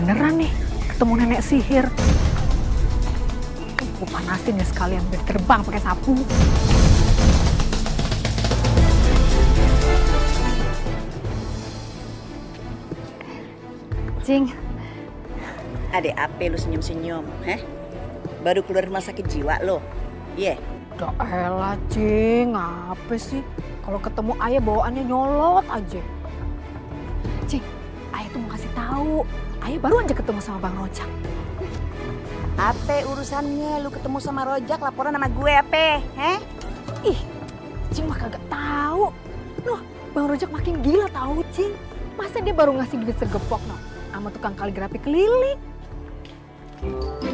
beneran nih ketemu nenek sihir. Aku panasin ya sekalian biar terbang pakai sapu. Cing. Adek apa lu senyum-senyum, heh? Baru keluar rumah sakit jiwa lo, iya? Udah elah Cing, apa sih? Kalau ketemu ayah bawaannya nyolot aja. Cing, ayah tuh mau kasih tahu. Ayah baru aja ketemu sama Bang Rojak. Apa urusannya lu ketemu sama Rojak laporan sama gue apa, heh? Ih, Cing mah kagak tahu. Noh, Bang Rojak makin gila tahu Cing. Masa dia baru ngasih duit segepok noh sama tukang kaligrafi keliling.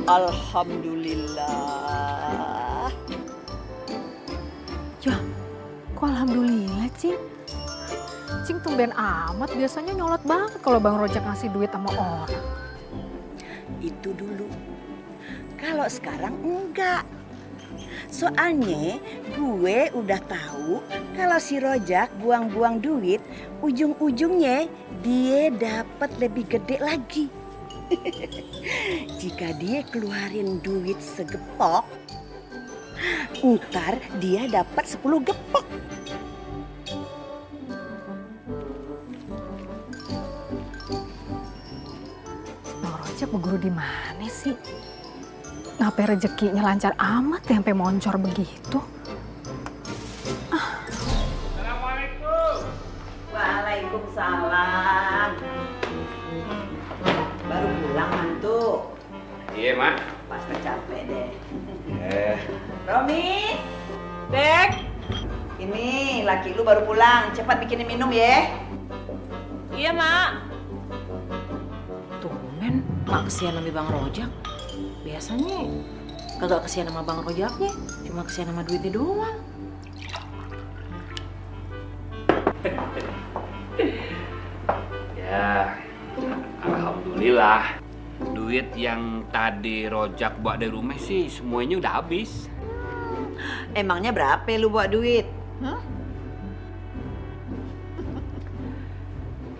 Alhamdulillah. Ya, kok alhamdulillah Cing? Cing tumben amat, biasanya nyolot banget kalau Bang Rojak ngasih duit sama orang. Itu dulu. Kalau sekarang enggak. Soalnya gue udah tahu kalau si Rojak buang-buang duit, ujung-ujungnya dia dapat lebih gede lagi. Jika dia keluarin duit segepok, ntar dia dapat 10 gepok. Bang Rojak berguru di mana sih? Ngapain rezekinya lancar amat ya sampai moncor begitu? Assalamualaikum. Waalaikumsalam. Baru pulang mantu. Iya, Mak. Pasti capek deh. Eh, Romi, Bek. Ini laki lu baru pulang. Cepat bikinin minum ya. Iya, Mak. Tumben, Mak kesian sama Bang Rojak. Biasanya kagak kesian sama Bang Rojaknya, cuma kesian sama duitnya doang. ya, alhamdulillah. Duit yang tadi Rojak bawa dari rumah sih semuanya udah habis. Emangnya berapa lu buat duit? Hah?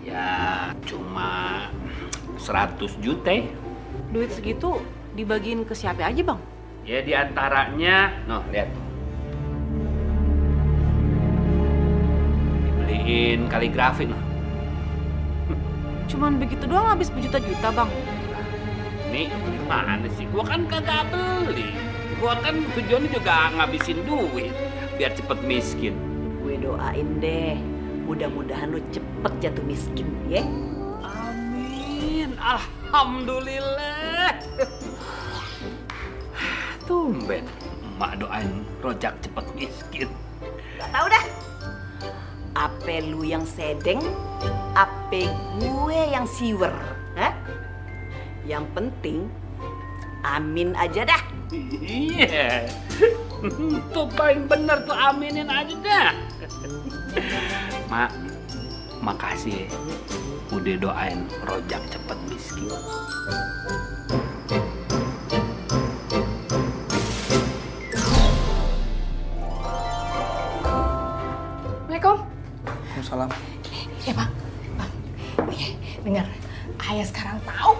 Ya, cuma 100 juta. Duit segitu dibagiin ke siapa aja, Bang? Ya diantaranya, noh lihat. Dibeliin kaligrafi noh. Cuman begitu doang habis berjuta-juta, Bang. Nih, gimana sih? Gua kan kagak beli. Gua kan tujuannya juga ngabisin duit biar cepet miskin. Gue doain deh. Mudah-mudahan lu cepet jatuh miskin ya. Amin. Alhamdulillah. Tumben emak doain Rojak cepet miskin. Gak tau dah. Ape lu yang sedeng, ape gue yang siwer. Hah? Yang penting, amin aja dah. Iya. Tuh paling bener tuh aminin aja dah. Mak, makasih ya. Udah doain Rojak cepet miskin. Assalamualaikum. Waalaikumsalam. Bang, dengar. Ayah sekarang tahu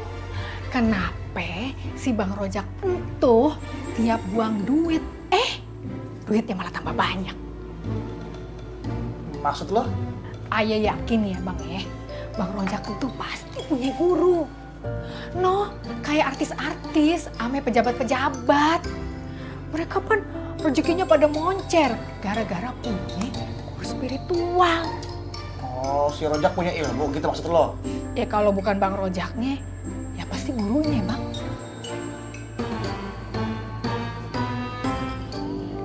kenapa si Bang Rojak entuh tiap buang duit. Duitnya malah tambah banyak. Maksud lo? Ayah yakin ya Bang Bang Rojak itu pasti punya guru. No, kayak artis-artis, ame pejabat-pejabat. Mereka kan rezekinya pada moncer gara-gara punya guru spiritual. Oh, si Rojak punya ilmu gitu maksud lo? Ya kalau bukan Bang Rojaknya, ya pasti gurunya Bang.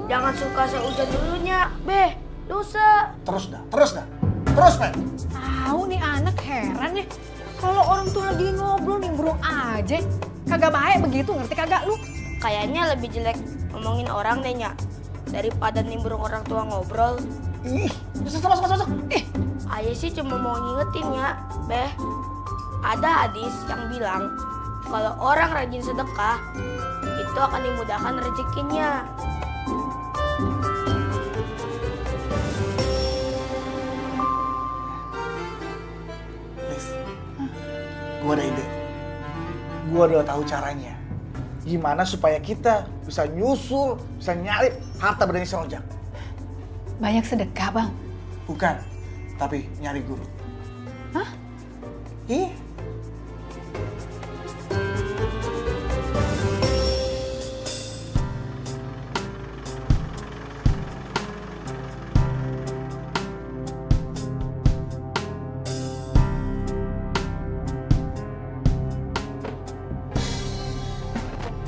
Jangan suka seujat dulunya, Beh. Dosa. Terus dah, terus, men. Tahu nih anak heran ya. Kalau orang tua lagi ngobrol nimbrung aja. Kagak baik begitu, ngerti kagak lu? Kayaknya lebih jelek ngomongin orang deh, Nya. Daripada nimbrung orang tua ngobrol. Ih, masuk. Ayah sih cuma mau ngingetin ya, Beh. Ada hadis yang bilang kalau orang rajin sedekah itu akan dimudahkan rezekinya. Lis, gue ada ide. Gua udah tahu caranya. Gimana supaya kita bisa nyusul, bisa nyari harta bendanya si Rojak. Banyak sedekah, Bang. Bukan, tapi nyari guru. Hah? Ih,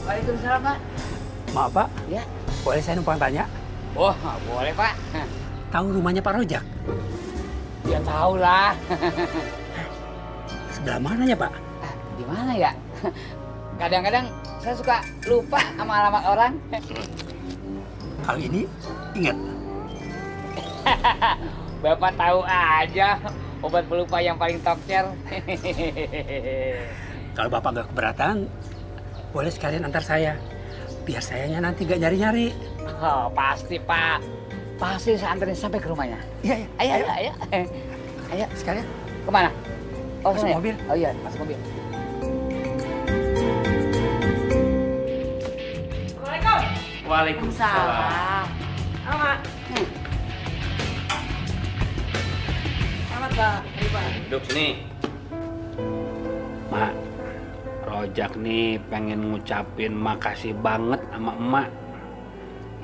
Waalaikumsalam, Pak. Maaf Pak, Ya. boleh saya numpang tanya? Oh, boleh, Pak. Tahu rumahnya Pak Rojak? Ya tahu lah. Sebelah mana ya Pak? Di mana ya? Kadang-kadang saya suka lupa sama alamat orang. Kalau ini ingat. Bapak tahu aja obat pelupa yang paling tokcer. Kalau Bapak nggak keberatan, boleh sekalian antar saya. Biar sayanya nanti nggak nyari-nyari. Oh, pasti, Pak. Pasti saya anterin sampai ke rumahnya. Iya, iya. Ayo. Ayo. Sekalian. Kemana? Oh, Masuk sana ya? mobil. Oh iya, masuk mobil. Waalaikumsalam. Duduk sini. Mak, Rojak nih pengen ngucapin makasih banget sama emak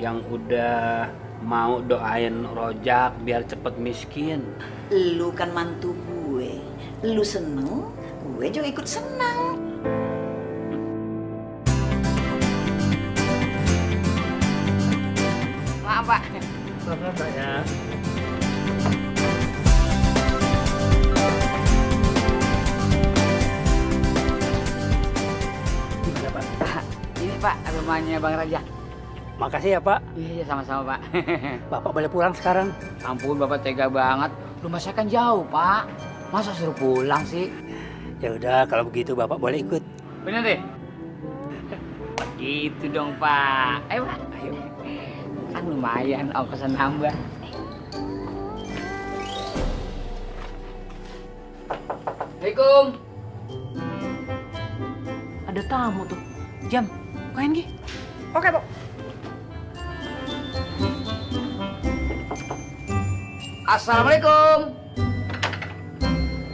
yang udah mau doain Rojak biar cepet miskin. Lu kan mantu gue. Lu seneng, gue juga ikut senang. Maaf, Pak. Selamat Pak ya. Gimana Pak? Ini, Pak, rumahnya Bang Raja. Makasih ya Pak. Iya, sama-sama, Pak. Bapak boleh pulang sekarang. Ampun, Bapak tega banget. Rumah saya kan jauh, Pak. Masa suruh pulang sih? Ya udah, kalau begitu Bapak boleh ikut. Bener deh. Begitu dong, Pak. Ayo, Pak. Ayo. Kan lumayan ongkosan nambah. Assalamualaikum. Ada tamu tuh. Jam, bukain Gi. Oke, Bu. Assalamualaikum.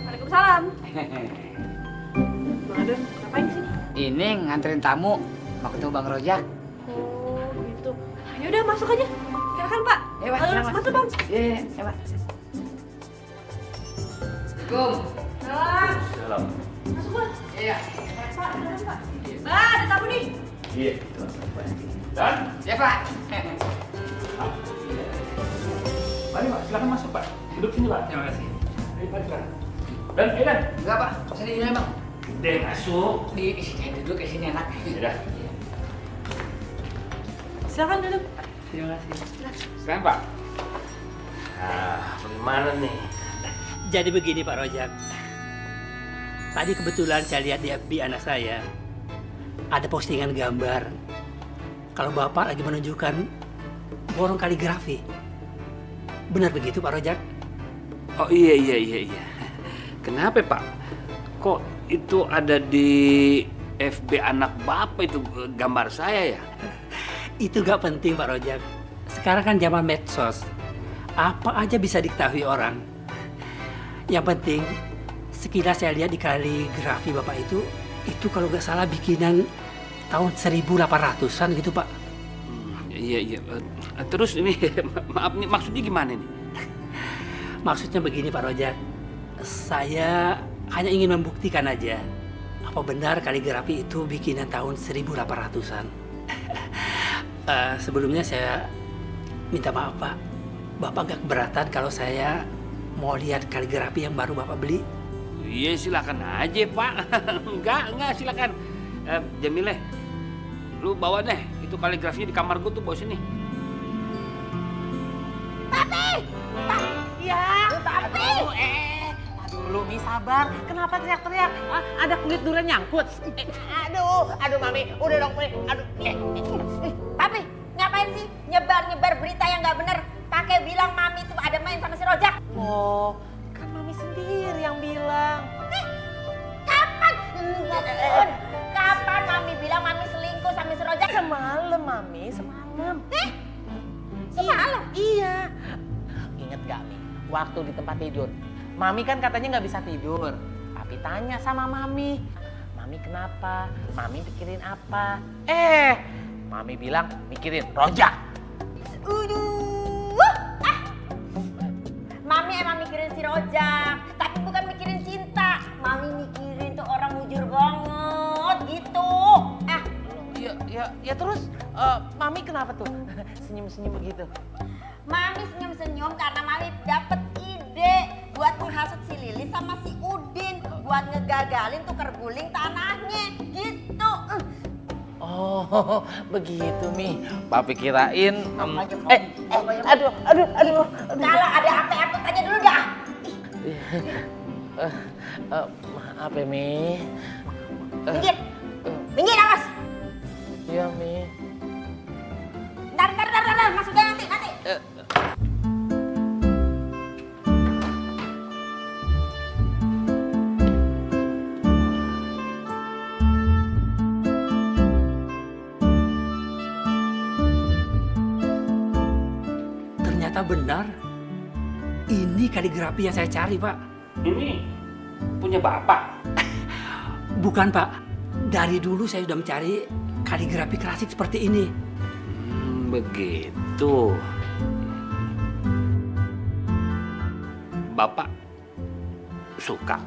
Waalaikumsalam. Bang Adon, ngapain sih? Ini nganterin tamu. Mau ketemu Bang Rojak. Oh, gitu. Ya udah masuk aja. Silakan, Pak. Iya, Pak. Ayo, Silakan, Pak. masuk, Bang. Iya, Pak. Assalamualaikum. Salam. Salam. Masuk, Bang. Iya. Pak, silakan, Pak. Bah, ada tamu nih. Iya. Dan? Ya, Pak. Mari Pak, silakan masuk Pak. Duduk sini Pak. Terima kasih. Ayo Pak, silakan. Dan, Dan. Enggak, Pak. Saya di mana, Bang? Dan masuk. Di sini duduk, di sini enak. Udah. Silakan duduk. Terima kasih. Silakan Pak. Nah, bagaimana nih? Jadi begini Pak Rojak. Tadi kebetulan saya lihat di FB anak saya. Ada postingan gambar. Kalau Bapak lagi menunjukkan borong kaligrafi. Benar begitu Pak Rojak? Oh iya. Kenapa Pak? Kok itu ada di FB anak Bapak itu gambar saya ya? Itu gak penting Pak Rojak. Sekarang kan zaman medsos. Apa aja bisa diketahui orang. Yang penting, sekilas saya lihat di kaligrafi Bapak itu kalau gak salah bikinan tahun 1800-an gitu Pak. Iya. Terus ini, maaf nih, maksudnya gimana nih? Maksudnya begini Pak Rojak. Saya hanya ingin membuktikan aja. Apa benar kaligrafi itu bikinan tahun 1800-an. Sebelumnya saya minta maaf Pak. Bapak gak keberatan kalau saya mau lihat kaligrafi yang baru Bapak beli? Iya silakan aja Pak. Enggak silakan. Jamileh, lu bawa deh itu kaligrafinya di kamar gua tuh, bawa sini. Lu nih sabar, kenapa teriak-teriak? Ah, ada kulit durian nyangkut. Aduh Mami, udah dong Mami. Aduh. Papi, ngapain sih nyebar-nyebar berita yang nggak bener? Pakai bilang Mami tuh ada main sama si Rojak. Oh, kan Mami sendiri yang bilang. Kapan? waktu di tempat tidur. Mami kan katanya nggak bisa tidur. Papi tanya sama Mami, Mami kenapa? Mami mikirin apa? Mami bilang mikirin Rojak. Mami emang mikirin si Rojak, tapi bukan mikirin cinta. Mami mikirin tuh orang mujur banget gitu. Ya terus Mami kenapa tuh senyum-senyum begitu? Mami senyum-senyum karena Mami dapet ide buat menghasut si Lilis sama si Udin buat ngegagalin tuker guling tanahnya gitu. Oh, begitu Mi. Papi kirain aduh. Kalau ada apa-apa tanya dulu dah. Maaf ya Mi. Minggir awas. Iya Mi. Ntar, masuknya nanti. Ternyata benar. Ini kaligrafi yang saya cari, Pak. Ini punya Bapak? Bukan, Pak. Dari dulu saya sudah mencari kaligrafi klasik seperti ini. Begitu. Bapak suka?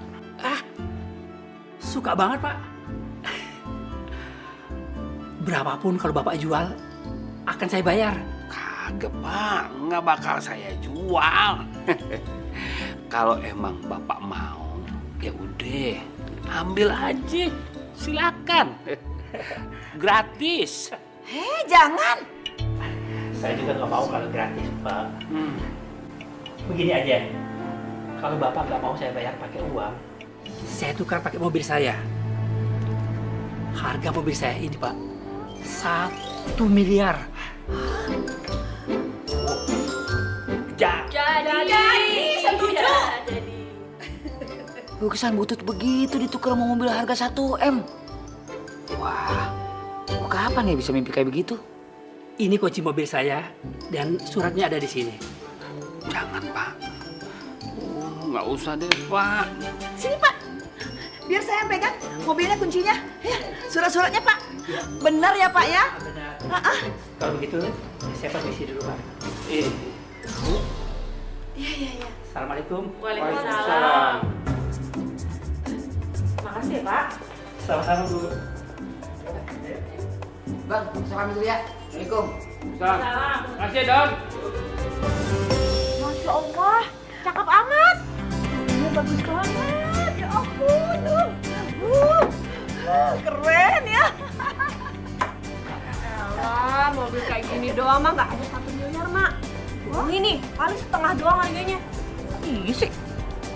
Suka banget, Pak. Berapapun kalau Bapak jual, akan saya bayar. Kagak, Pak. Nggak bakal saya jual. Kalau emang Bapak mau, ya udah, ambil aja. Silakan. Gratis. Jangan. Saya juga nggak mau kalau gratis, Pak. Begini aja. Kalau Bapak nggak mau saya bayar pakai uang, saya tukar pakai mobil saya. Harga mobil saya ini, Pak, 1 miliar. Jadi, setuju. Lukisan butut begitu ditukar sama mobil harga 1 M. Wah, kapan ya bisa mimpi kayak begitu? Ini kunci mobil saya dan suratnya ada di sini. Jangan, Pak. Nggak usah deh, Pak. Sini Pak, biar saya yang pegang mobilnya kuncinya. Ya, surat-suratnya Pak. Benar ya Pak ya? Benar. Ah. Kalau begitu, saya permisi dulu, Pak. Bu. Iya. Assalamualaikum. Waalaikumsalam. Makasih ya Pak. Sama-sama, Bu. Bang, salam dulu ya. Assalamualaikum. Salam. Makasih, Don. Masya Allah, cakep amat. Iya bagus banget. Ya ampun. Keren ya. Elah, mobil kayak gini doang mah nggak ada 1 miliar mak. Ini paling setengah doang harganya. Iya sih.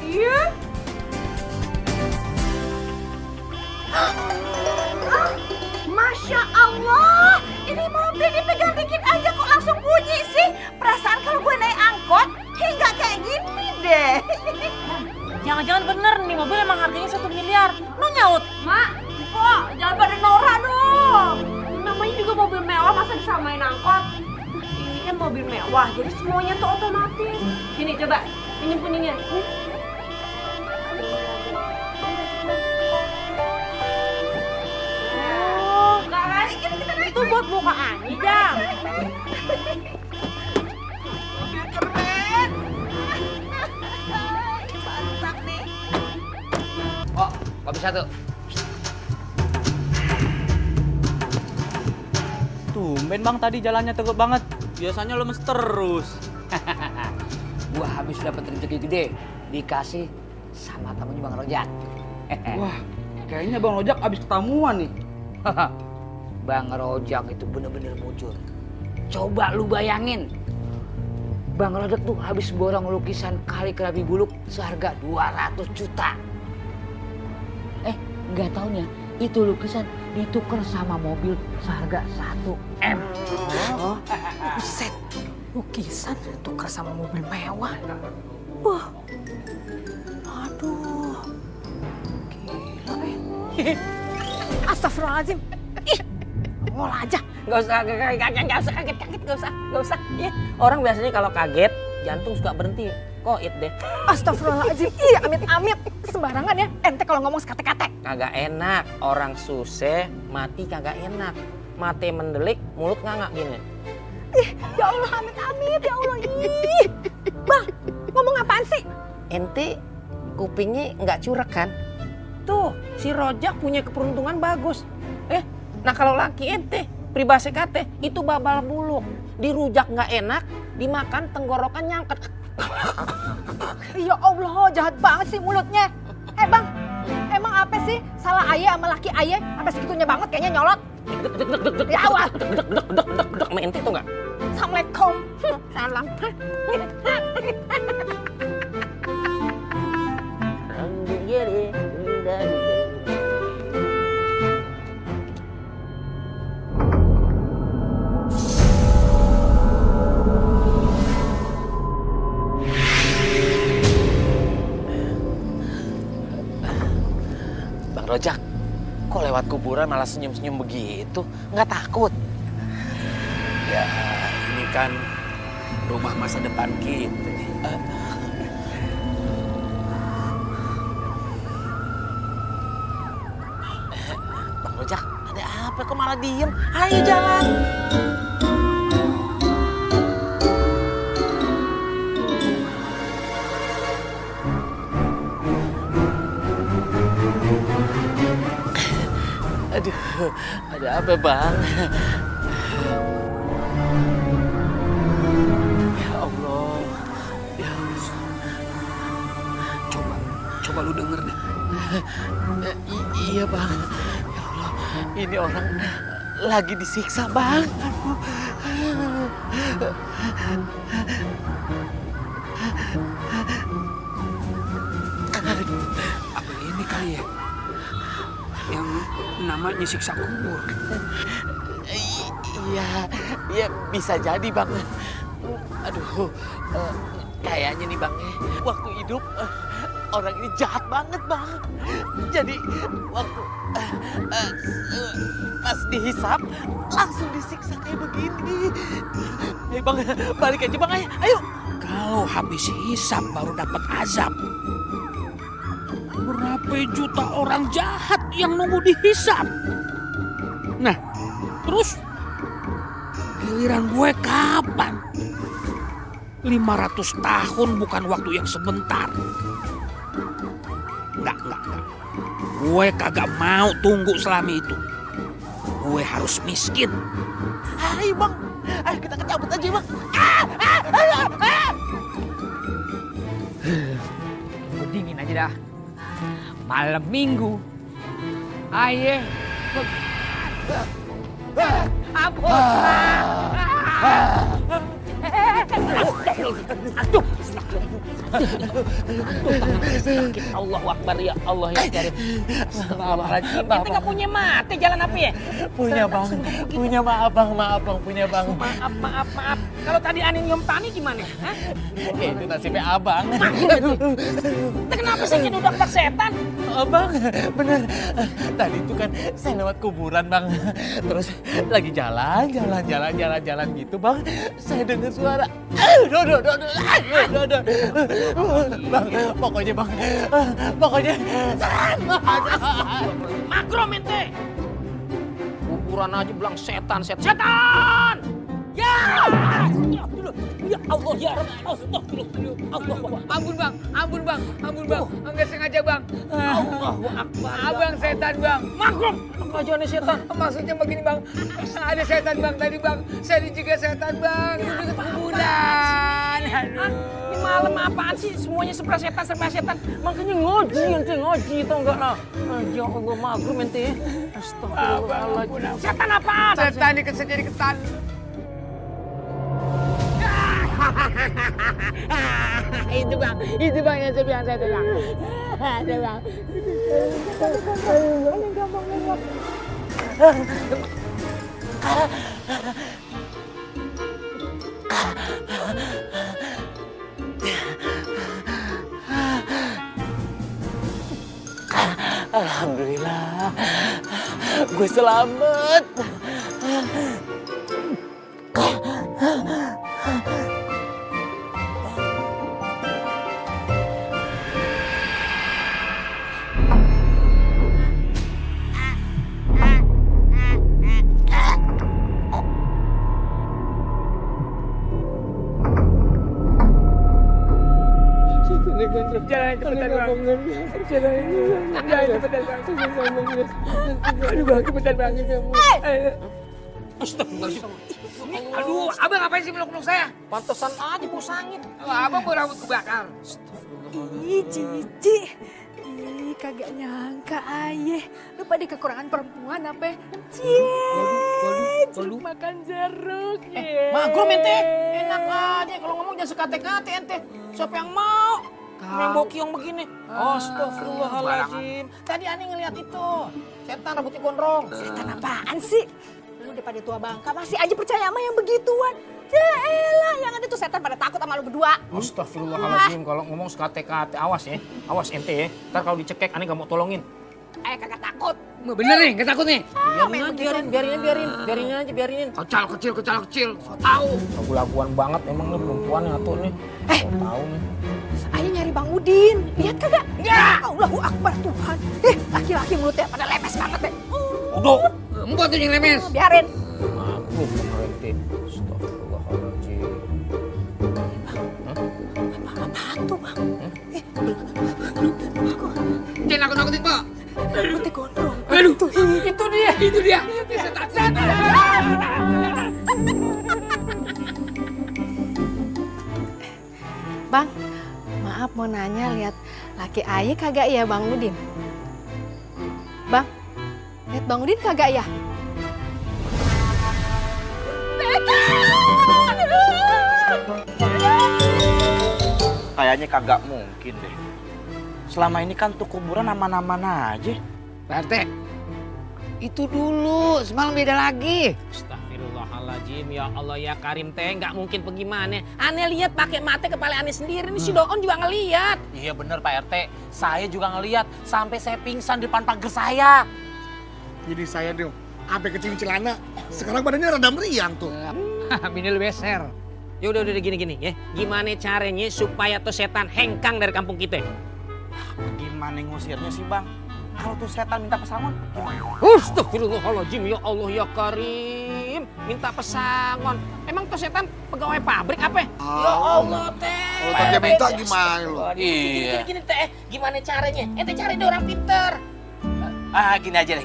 Iya. Masya Allah, ini mobil dipegang dikit aja kok langsung bunyi sih. Perasaan kalau gue naik angkot, hingga kayak gini deh. Jangan-jangan bener nih mobil emang harganya 1 miliar. Lu nyaut? Mak, kok jangan pada norak dong. Namanya juga mobil mewah, masa disamain angkot? Ini kan mobil mewah, jadi semuanya tuh otomatis. Sini coba, pinjem kuningnya. Oh, enggak kan? Itu buat buka Ani, Jang. Keren. Mantap nih. Oh, kopi 1. Tumben Bang, tadi jalannya teguk banget. Biasanya lemes terus. Gua habis dapat rezeki gede, dikasih sama tamunya Bang Rojak. Wah, kayaknya Bang Rojak abis ketamuan nih. Bang Rojak itu bener-bener mujur. Coba lu bayangin, Bang Rojak tuh habis borong lukisan kaligrafi buluk seharga 200 juta. Nggak taunya itu lukisan ditukar sama mobil seharga 1 M. Buset, lukisan tukar sama mobil mewah. Wah, aduh, gila Astagfirullahaladzim. Ih, ngol aja. Gak usah kaget, gak usah. Ya. Orang biasanya kalau kaget jantung suka berhenti. koit deh. Astagfirullahaladzim, iya amit-amit. Sembarangan ya, ente kalau ngomong sekate-kate. Kagak enak, orang susah mati kagak enak. Mati mendelik, mulut ngangak gini. Ih, ya Allah amit-amit, ya Allah. Ih, Bang, ngomong apaan sih? Ente kupingnya nggak curek kan? Tuh, si Rojak punya keberuntungan bagus. Nah kalau laki ente, pribasi kate, itu babal buluk. Dirujak nggak enak, dimakan tenggorokan nyangket. Ya Allah, jahat banget sih mulutnya. Bang, emang apa sih salah ayah sama laki ayah? Sampai segitunya banget kayaknya nyolot. Ya awas. Dek sama ente tuh nggak? Assalamualaikum. Salam. Bang Rojak, kok lewat kuburan malah senyum-senyum begitu? Nggak takut? Ya, ini kan rumah masa depan kita. Bang Rojak, ada apa kok malah diem? Ayo jalan. Aduh, ada apa bang? Ya Allah, ya Allah. Coba lu denger deh. Iya bang, ya Allah, ini orang lagi disiksa bang. Apa ini kali ya? Yang namanya siksa kubur. Iya bisa jadi bang. Aduh, kayaknya nih bang, waktu hidup orang ini jahat banget bang. Jadi waktu pas dihisap langsung disiksa kayak begini. Ayo bang, balik aja bang, ayo. Kalau habis hisap baru dapat azab. Berapa juta orang jahat yang nunggu dihisap. Nah, terus giliran gue kapan? 500 tahun bukan waktu yang sebentar. Enggak. Gue kagak mau tunggu selama itu. Gue harus miskin. Ayo bang, ayo kita kecabut aja bang. Dingin aja dah. Malam minggu. Aye. Ampun. Aduh. Allahu Akbar ya Allah ya Karim. Astagfirullahaladzim. Kita nggak punya mata jalan apa ya? Punya bang, punya maaf bang, punya bang. Maaf. Kalau tadi Ani nyium Tani gimana? Hah? Itu nasibnya abang. Kita kenapa sih jadi udah setan? Abang, bener. Tadi itu kan saya lewat kuburan bang. Terus lagi jalan gitu bang. Saya dengar suara. Bang, pokoknya Makro mente. kuburan aja bilang setan. Ya! Ya Allah ya Astagfirullah. Ampun bang. Enggak sengaja bang. Allahu Akbar. Abang setan bang. Makrum. Apa aja nih setan? Maksudnya begini bang. Ada setan bang tadi bang. Saya juga setan bang. Di dekat kuburan. Aduh. Ini malam apaan sih? Semuanya serba setan. Makanya ngoji tau enggak lah. Ya Allah makrum ente. Astagfirullahaladzim. Setan apaan? Setan dikesan jadi ketan. Itu bang yang saya bilang saya bilang. Ada bang. Alhamdulillah, gue selamat. Aduh, abang ngapain sih meluk-meluk saya? Pantesan aja pusangin. Abang berambut kebakar. Ih, Cici. Ih, kagak nyangka ayah. Lu pada kekurangan perempuan apa? Cici makan jeruk. Magrum ente, enak aja kalau ngomong jangan sekate-kate ente. Siapa yang mau? Yang bokiong begini. Astagfirullahaladzim. Tadi aneh ngeliat itu. Setan rambutnya gondrong. Setan apaan sih? Lu daripada tua bangka masih aja percaya sama yang begituan. Yaelah, yang ada tuh setan pada takut sama lu berdua. Astagfirullahaladzim. Kalau ngomong sekate-kate, awas ya. Awas ente ya. Ntar kalau dicekek aneh gak mau tolongin. Kagak takut. Bener nih, gak takut nih. Biarin aja. Kecil. So tahu. Lagu-laguan banget emang lu perempuan yang atuh nih. Tahu nih. Ayah nyari Bang Udin. Lihat kagak? Ya! Allahu Akbar Tuhan. Laki-laki mulutnya pada lemes banget deh. Udah. Empot tuh yang lemes. Biarin. Magrum sama ente. Astagfirullahaladzim. Apaan tuh, Bang? Jangan nakut-nakutin, Pak. Rambutnya gondrong. Aduh, itu dia. Setan. Bang, maaf mau nanya lihat laki ayah kagak ya Bang Udin? Bang, lihat Bang Udin kagak ya? Kayaknya kagak mungkin deh. Selama ini kan tuh kuburan aman-aman aja. Pak RT, itu dulu, semalam beda lagi. Astagfirullahaladzim, ya Allah ya Karim teh, nggak mungkin bagaimana. Aneh lihat pakai mata kepala aneh sendiri, ini si Doon juga ngeliat. Iya bener Pak RT, saya juga ngeliat sampai saya pingsan di depan pagar saya. Jadi saya dong, sampai kecil celana. Sekarang badannya rada meriang tuh. Minil beser. Ya udah gini ya. Gimana caranya supaya tuh setan hengkang dari kampung kita? Gimana ngusirnya sih bang? Kalau tuh setan minta pesangon, gimana? Astagfirullahaladzim, ya Allah ya Karim. Minta pesangon. Emang tuh setan pegawai pabrik apa? Ya Allah teh. Kalau tadi minta gimana lu? Iya. Gini teh, gimana caranya? Ente cari deh orang pinter. Gini aja.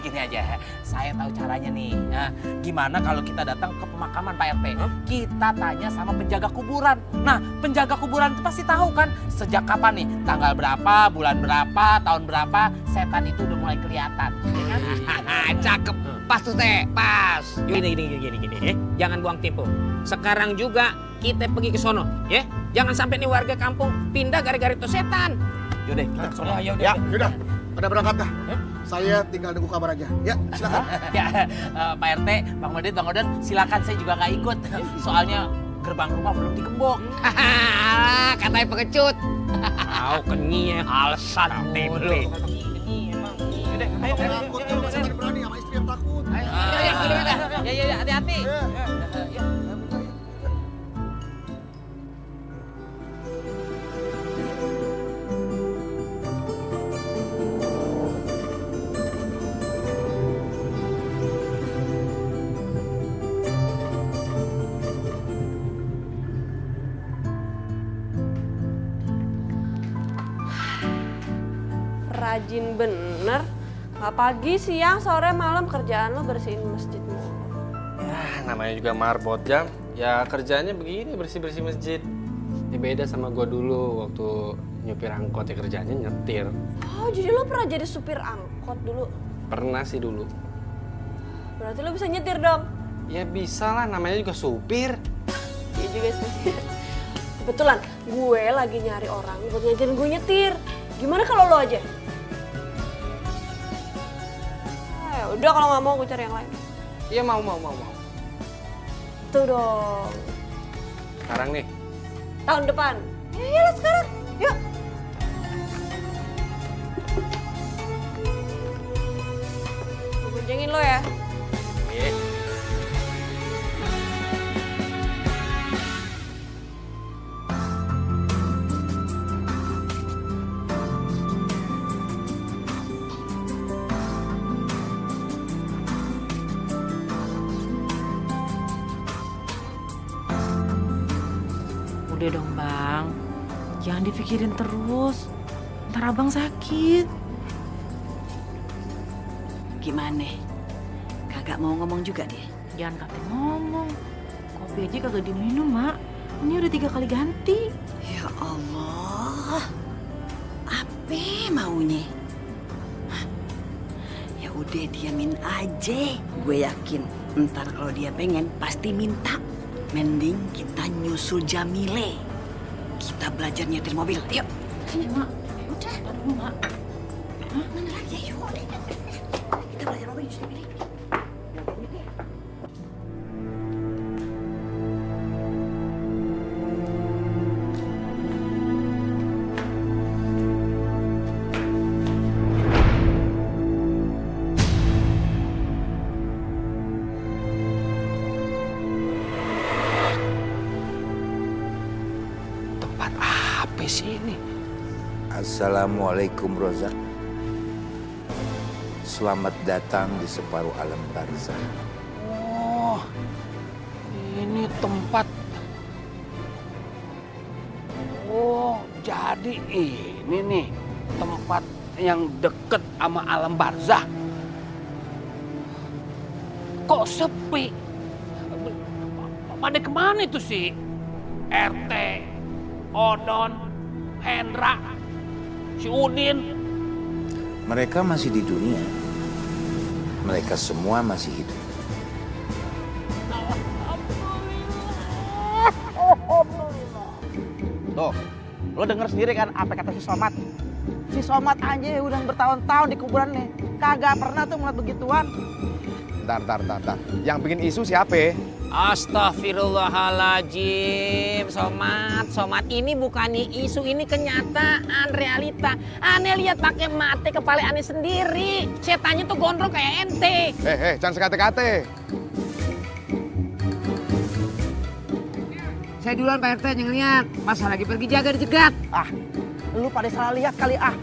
Saya tahu caranya nih. Nah, gimana kalau kita datang ke pemakaman Pak RT? Kita tanya sama penjaga kuburan. Nah, penjaga kuburan itu pasti tahu kan sejak kapan nih, tanggal berapa, bulan berapa, tahun berapa, setan itu udah mulai kelihatan. Cakep. Pas tuh teh, pas. Gini ya. Jangan buang tempo. Sekarang juga kita pergi ke sono, ya. Jangan sampai nih warga kampung pindah gara-gara itu setan. Yaudah, kita ke sono. Ya, yaudah. Pada berangkat dah. Saya tinggal nunggu kabar aja. Ya, silakan. Ya, Pak RT, Bang Odin, silakan saya juga nggak ikut. Soalnya gerbang rumah belum digembok. Katanya pengecut. Tahu kenyi alasan tempe. Ayo, Saya berani sama istri yang takut. ya, hati-hati. Rajin bener. Pagi, siang, sore, malam kerjaan lo bersihin masjid mulu. Namanya juga marbot jam, ya kerjanya begini bersih-bersih masjid. Ini beda sama gua dulu waktu nyupir angkot, ya kerjanya nyetir. Oh, jadi lo pernah jadi supir angkot dulu? Pernah sih dulu. Berarti lo bisa nyetir dong? Ya bisa lah, namanya juga supir. Iya juga sih. Kebetulan gue lagi nyari orang buat ngajarin gue nyetir. Gimana kalau lo aja? Ya udah kalau nggak mau gue cari yang lain. Iya mau. Tuh dong. Sekarang nih. Tahun depan. Ya lah sekarang. Yuk. Gue boncengin lo ya. Udah dong Bang, jangan dipikirin terus. ntar abang sakit. Gimana? Kagak mau ngomong juga dia? Jangan kata ngomong. Kopi aja kagak diminum, Mak. Ini udah 3 kali ganti. Ya Allah, apa maunya? Hah? Ya udah diamin aja. Gue yakin ntar kalau dia pengen pasti minta. Mending kita nyusul Jamile. Kita belajar nyetir mobil. Yuk. Iya, Mak. Udah. Aduh, Mak. Hah? Mana lagi? Yuk. Kita belajar mobil nyusul Jamile. Tempat apa sih ini? Assalamualaikum Rozak. Selamat datang di separuh alam barzah. Oh, ini tempat. Oh, jadi ini nih tempat yang deket sama alam barzah. Kok sepi? Pada kemana itu sih? RT, Odon, Hendra, si Udin. Mereka masih di dunia. Mereka semua masih hidup. Tuh, lo denger sendiri kan apa kata si Somad? Si Somad aja udah bertahun-tahun di kuburan nih. Kagak pernah tuh ngeliat begituan. Bentar. Yang bikin isu siapa? Astagfirullahaladzim, Somad ini bukannya isu, ini kenyataan, realita. Aneh lihat pakai mata kepala aneh sendiri. Setannya tuh gondrong kayak ente. Jangan sekate-kate. Saya duluan Pak RT yang lihat. Masa lagi pergi jaga dicegat. Ah, lu pada salah lihat kali ah.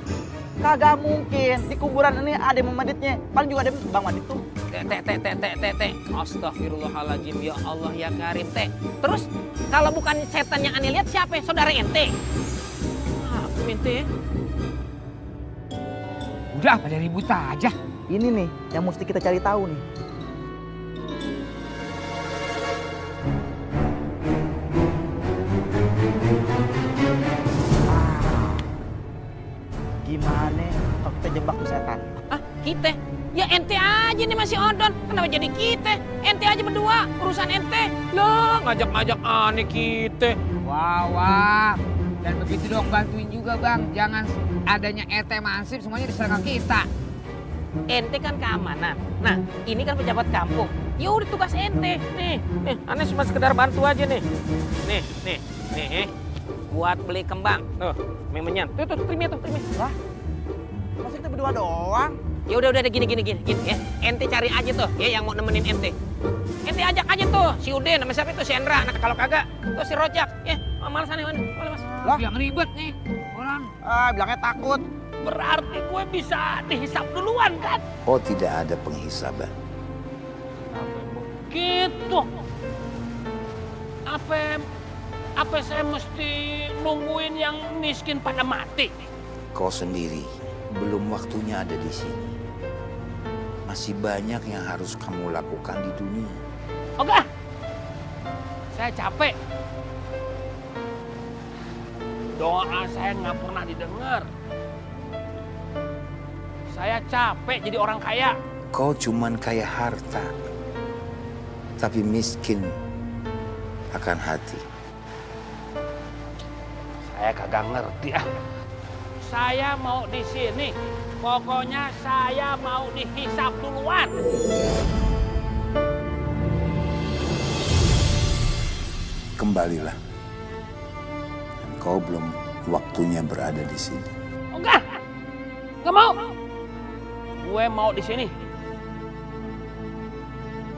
Kagak mungkin di kuburan ini ada Bang Maditnya. Paling juga ada Bang Madit tuh. Teh. Astagfirullahaladzim, ya Allah ya Karim, Teh. Terus kalau bukan setan yang aneh lihat siapa? Saudara ente? Aku ente. Udah pada ribut aja. Ini nih yang mesti kita cari tahu nih. Gimana kalau kita jebak tuh setan? Ah, kita? Ya ente aja nih masih Odon. Kenapa jadi kita? Ente aja berdua, urusan ente. Lah, ngajak-ngajak aneh kita. Wah. Dan begitu dong bantuin juga Bang. Jangan adanya RT Mansip semuanya diserang ke kita. Ente kan keamanan. Nah, ini kan pejabat kampung. Ya udah tugas ente. Nih, aneh cuma sekedar bantu aja nih. Nih. Buat beli kembang. Tuh, memenyan. Tuh, terima. Lah, masa kita berdua doang? Ya udah gini ya. Ente cari aja tuh ya yang mau nemenin ente. Ente ajak aja tuh si Udin, nama siapa itu si Hendra. Nah kalau kagak tuh si Rojak. Ya, malas aneh mana? Boleh Mas. Lah, yang ribet nih. Orang. Bilangnya takut. Berarti gue bisa dihisap duluan kan? Oh, tidak ada penghisaban. Gitu. Apa saya mesti nungguin yang miskin pada mati? Kau sendiri belum waktunya ada di sini. Masih banyak yang harus kamu lakukan di dunia. Oke. Saya capek. Doa saya nggak pernah didengar. Saya capek jadi orang kaya. Kau cuman kaya harta, tapi miskin akan hati. Saya kagak ngerti ah. Saya mau di sini. Pokoknya saya mau dihisap duluan. Kembalilah. Kau belum waktunya berada di sini. Enggak mau. Gue mau di sini.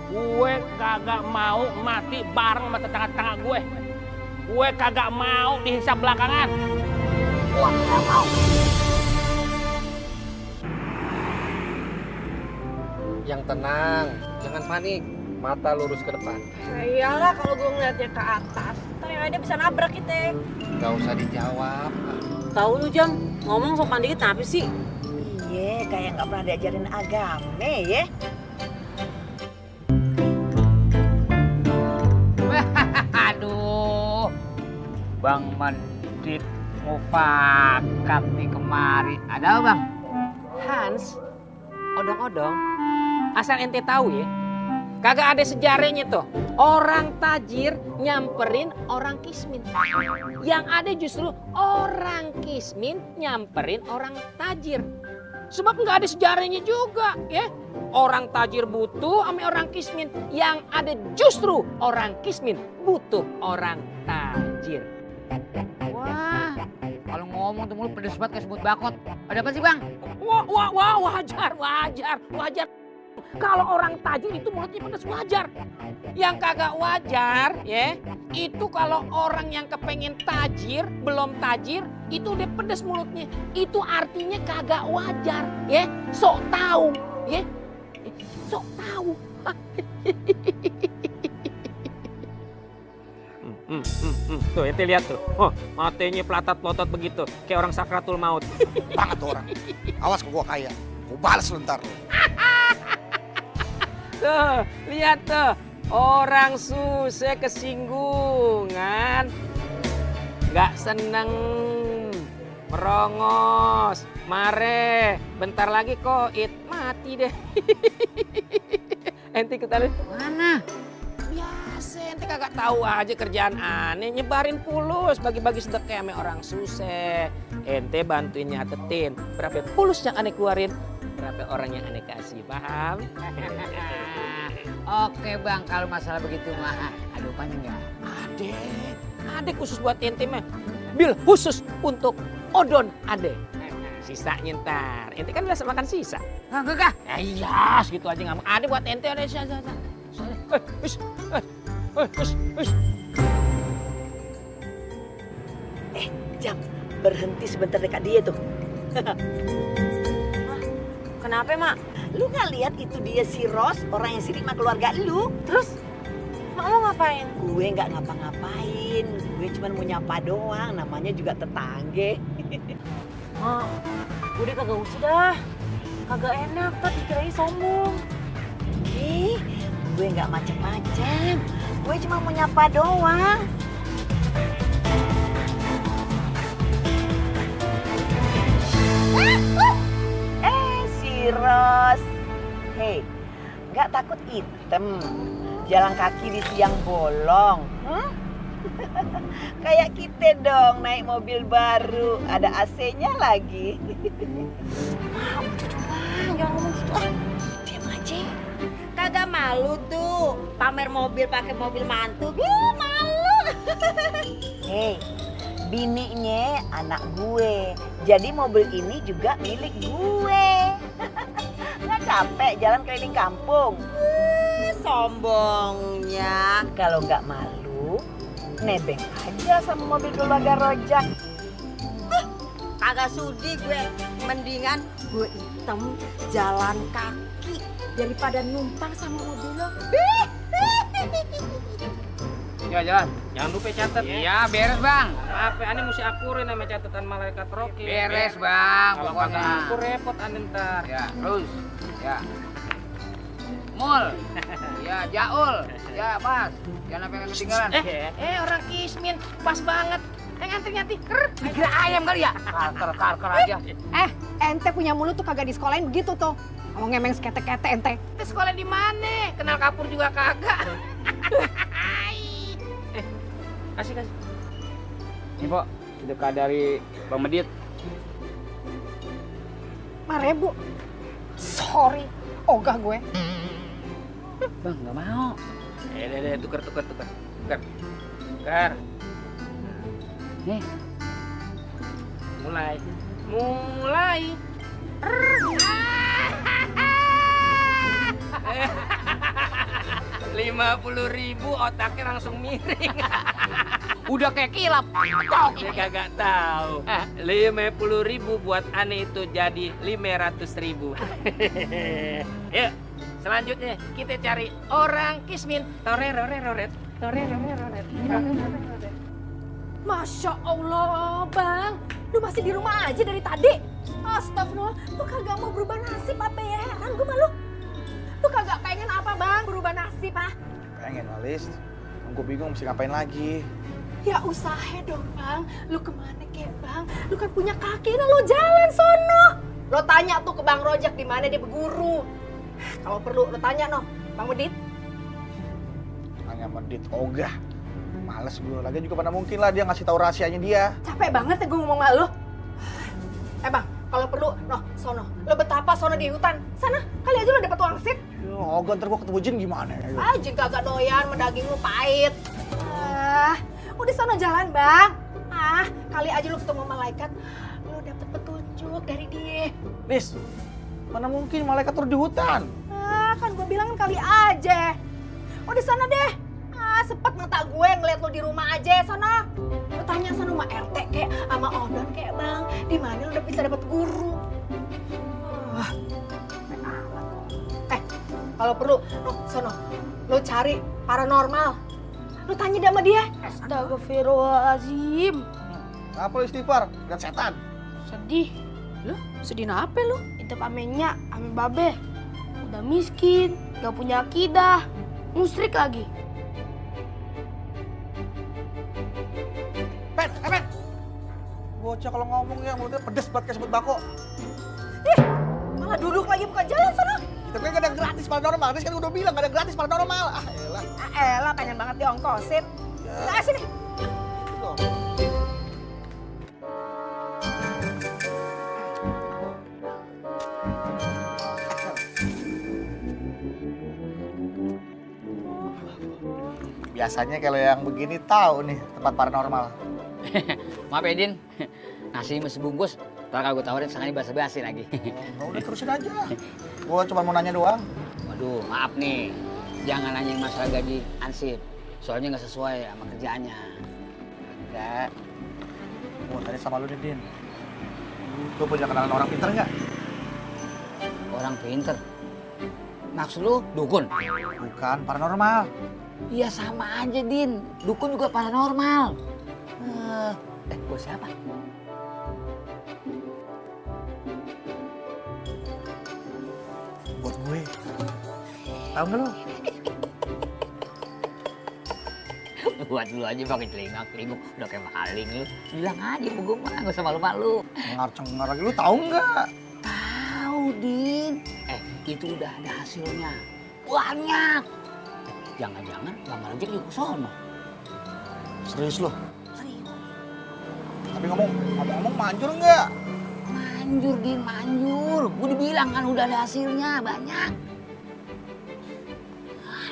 Gue kagak mau mati bareng sama tetangga-tetangga gue. Gue kagak mau dihisap belakangan. Gue kagak mau. Yang tenang, jangan panik. mata lurus ke depan. Ya iyalah kalau gue ngeliatnya ke atas, ntar yang ada bisa nabrak kita. Gak usah dijawab. Tahu lu Jam, ngomong sopan dikit apa sih? Iya, kayak nggak pernah diajarin agama ya. Aduh, Bang Mendit mufakat nih kemari. Ada apa, Bang? Hans, odong-odong, asal ente tahu ya, kagak ada sejarahnya tuh. Orang tajir nyamperin orang kismin. Yang ada justru orang kismin nyamperin orang tajir. Sebab nggak ada sejarahnya juga ya. Orang tajir butuh sama orang kismin. Yang ada justru orang kismin butuh orang tajir. Wah, kalau ngomong tuh mulut pedes banget kayak semut bakot. Ada apa sih, Bang? Wah, wajar. Kalau orang tajir itu mulutnya pedes wajar. Yang kagak wajar ya, itu kalau orang yang kepengen tajir, belum tajir, itu udah pedes mulutnya. Itu artinya kagak wajar ya. Sok tahu ya. Sok tahu. Tuh, ente lihat tuh. Oh, matanya pelatat-plotot begitu, kayak orang sakratul maut. Banget tuh orang. Awas ke gua kaya. Gua balas lu ntar. Tuh, lihat tuh. Orang susah kesinggungan. Nggak seneng. Merongos. Mare. Bentar lagi koit. Mati deh. Ente kita lihat. Mana? Biasa, ente kagak tahu aja kerjaan aneh. Nyebarin pulus. Bagi-bagi sedekah sama orang susah. Ente bantuin nyatetin. Berapa pulus yang aneh keluarin. Berapa orang yang aneh kasih. Paham? Oke, Bang, kalau masalah begitu mah ada upahnya nggak? Ada khusus buat ente mah. Bil khusus untuk odon ada. Sisanya ntar. Ente kan biasa makan sisa. Enggak. Ya iya, segitu aja nggak mau. Ada buat ente, ada sisa. Jam, berhenti sebentar dekat dia tuh. Kenapa Mak? Lu nggak lihat itu dia si Ros, orang yang sirik sama keluarga lu? Terus Mak mau ngapain? Gue nggak ngapa-ngapain, gue cuma mau nyapa doang, namanya juga tetangga. Mak, udah kagak usah dah. Kagak enak, ntar dikirain sombong. Gue nggak macem-macem, gue cuma mau nyapa doang. Si Ros, hei, nggak takut hitam, jalan kaki di siang bolong, kayak kita dong naik mobil baru, ada AC-nya lagi. Jangan ngomong gitu. Diam aja. Kagak malu tuh pamer mobil pakai mobil mantu. Malu. Hei, bininya anak gue, jadi mobil ini juga milik gue. Nggak capek jalan keliling kampung. Sombongnya. Kalau nggak malu, nebeng aja sama mobil keluarga Rojak. Kagak sudi gue. Mendingan gue hitam jalan kaki daripada numpang sama mobil lo. Jalan. Jangan lupa catat. Iya, beres, Bang. Apa aneh mesti akurin sama catatan malaikat roki. Beres, Bang. Kalau Pokoknya. kagak aku repot aneh ntar. Ya, terus. Ya. Mul. Ya, Jaul. Ya, Mas. Jangan sampai ketinggalan. Orang kismin pas banget. Ngantri. Kira ayam kali ya? Karker aja. Ente punya mulut tuh kagak di sekolahin begitu tuh. Kalau ngemeng sekete-kete ente. Ente sekolah di mana? Kenal kapur juga kagak. Kasih. Ini, Pok. Sedekah dari Bang Medit. 5.000. Sorry, ogah gue. Bang, nggak mau. Tukar. Nih. Mulai. 50.000 otaknya langsung miring. Udah kayak kilap. Dia kagak tahu. 50.000 buat aneh itu jadi 500.000. Yuk, Selanjutnya kita cari orang Kismin. Toreroreroret. Toreroreroret. Masya Allah, Bang. Lu masih di rumah aja dari tadi? Astagfirullah, lu kagak mau berubah nasib apa ya? Heran gue malu. Lu kagak pengen apa, Bang? Berubah nasib, ah? Pengen, Walis. Gue bingung mesti ngapain lagi. Ya usaha dong, Bang. Lu kemana kek, Bang? Lu kan punya kaki, nah lu jalan sono. Lo tanya tuh ke Bang Rojak di mana dia berguru. Kalau perlu lo tanya noh, Bang Medit. Tanya Medit, ogah. Males gue, lagi juga mana mungkin lah dia ngasih tahu rahasianya dia. Capek banget ya gue ngomong sama lu. Bang, kalau perlu, noh, sono. Lo betapa sono di hutan. Sana, kali aja lo dapet wangsit. Ogah, ntar gue ketemu jin gimana ya? Ah, jin kagak doyan, mendaging lu pahit. Udah sono jalan, Bang. Kali aja lo ketemu malaikat. Lo dapet petunjuk dari dia. Lis, mana mungkin malaikat turun di hutan? Kan gue bilang kali aja. Udah sana deh. Sepet mata gue ngeliat lo di rumah aja sana. Lo tanya sana sama RT kayak sama Odon kayak, Bang, di mana lo udah bisa dapet guru? Kalau perlu, sono, lo cari paranormal. Lo tanya dia sama dia. Astagfirullahaladzim. Apa lo istighfar? Lihat setan. Sedih. Lo sedih apa lo? Itu pamennya ame babe. Udah miskin, gak punya akidah, musrik lagi. Ben. Bocah kalau ngomong ya mulutnya pedes banget kayak sebut bako. Malah duduk lagi bukan jalan sana. Kita kan gak ada gratis paranormal, Nis kan udah bilang gak ada gratis paranormal. Elah pengen banget diongkosin. Nah, sini. Biasanya kalau yang begini tahu nih tempat paranormal. Maaf ya, Din. Nasi mesti bungkus. Ntar kalau gue tawarin sengaja basa-basi lagi. Udah terusin aja. Gua cuma mau nanya doang. Waduh, maaf nih. Jangan nanyain masalah gaji ansip. Soalnya nggak sesuai sama kerjaannya. Enggak. Gua tanya sama lu nih, Din. Lu punya kenalan orang pintar nggak? Orang pinter? Maksud lu dukun? Bukan, paranormal. Iya sama aja, Din. Dukun juga paranormal. Gue siapa? Buat gue. Tahu nggak lu? Buat lu aja pakai telinga-telinga udah kayak maling lu. Bilang aja gue mah, gak usah malu-malu. Cengar-cengar lagi, lu tahu nggak? Tahu, Din. Itu udah ada hasilnya. Banyak. Jangan-jangan Bang Rojak juga sono. Serius lu? Tapi ngomong manjur nggak? Manjur, Din, manjur. Gue dibilang kan udah ada hasilnya, banyak.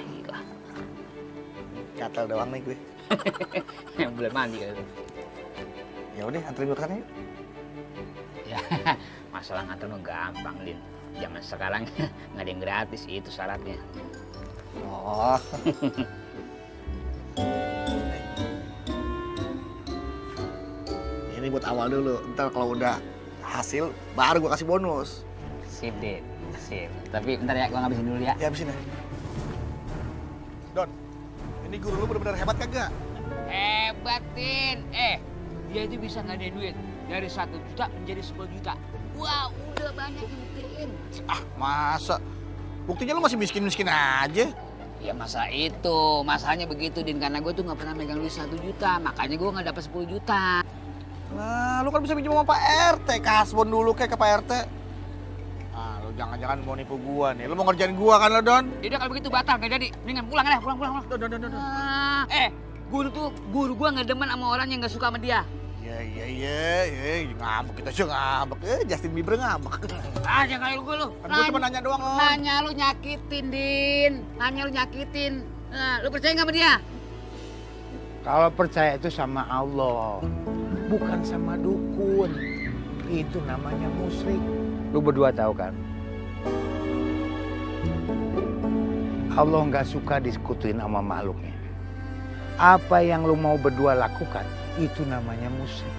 Gila. Gatel doang nih gue. Yang belum mandi kali. Ya udah, anterin gue ke sana yuk. Ya, masalah nganter mah gampang, Din. Zaman sekarang nggak ada yang gratis, itu syaratnya. Oh. Ini buat awal dulu. Ntar kalau udah hasil, baru gue kasih bonus. Sip, Din. Sip. Tapi bentar ya, gue ngabisin dulu ya. Ya, habisin ya. Don, ini guru lu bener-bener hebat kagak? Hebat, Din. Dia itu bisa ngadain duit dari 1 juta menjadi 10 juta. Wah, udah banyak yang buktiin. Masa? Buktinya lu masih miskin-miskin aja. Ya masa itu, masalahnya begitu, Din. Karena gue tuh gak pernah megang duit 1 juta. Makanya gue gak dapet 10 juta. Nah, lu kan bisa pinjam sama Pak RT. Kasbon dulu kayak ke Pak RT. Lu jangan-jangan mau nipu gua nih. Lu mau ngerjain gua kan lo, Don? Yaudah kalau begitu batal, gak jadi. Mendingan pulang deh, pulang. Don. Guru gua gak demen sama orang yang gak suka sama dia. Iya. Ngambek kita juga ngambek. Justin Bieber ngambek. Jangan kayak gue lu. Kan gua cuma nanya doang, Om. Nanya lu nyakitin, Din. Nanya lu nyakitin. Nah, lu percaya gak sama dia? Kalau percaya itu sama Allah, bukan sama dukun. Itu namanya musyrik. Lu berdua tahu kan? Allah nggak suka disekutuin sama makhluknya. Apa yang lu mau berdua lakukan, itu namanya musyrik.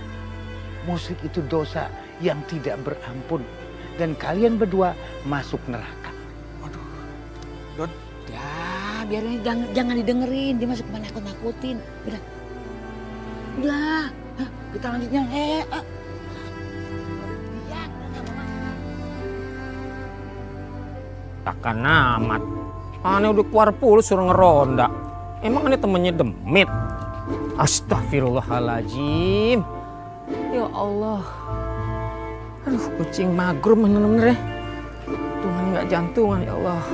Musyrik itu dosa yang tidak berampun. Dan kalian berdua masuk neraka. Waduh, Don. Ya, biarin jangan didengerin, dia masuk kemana nakut-nakutin. Udah, hah, kita lanjutnya. Takkan amat. Aneh udah keluar pulus suruh ngeronda. Emang ini temennya demit? Astagfirullahaladzim. Ya Allah. Aduh, kucing magrum bener-bener ya. Tuhan nggak jantungan ya Allah.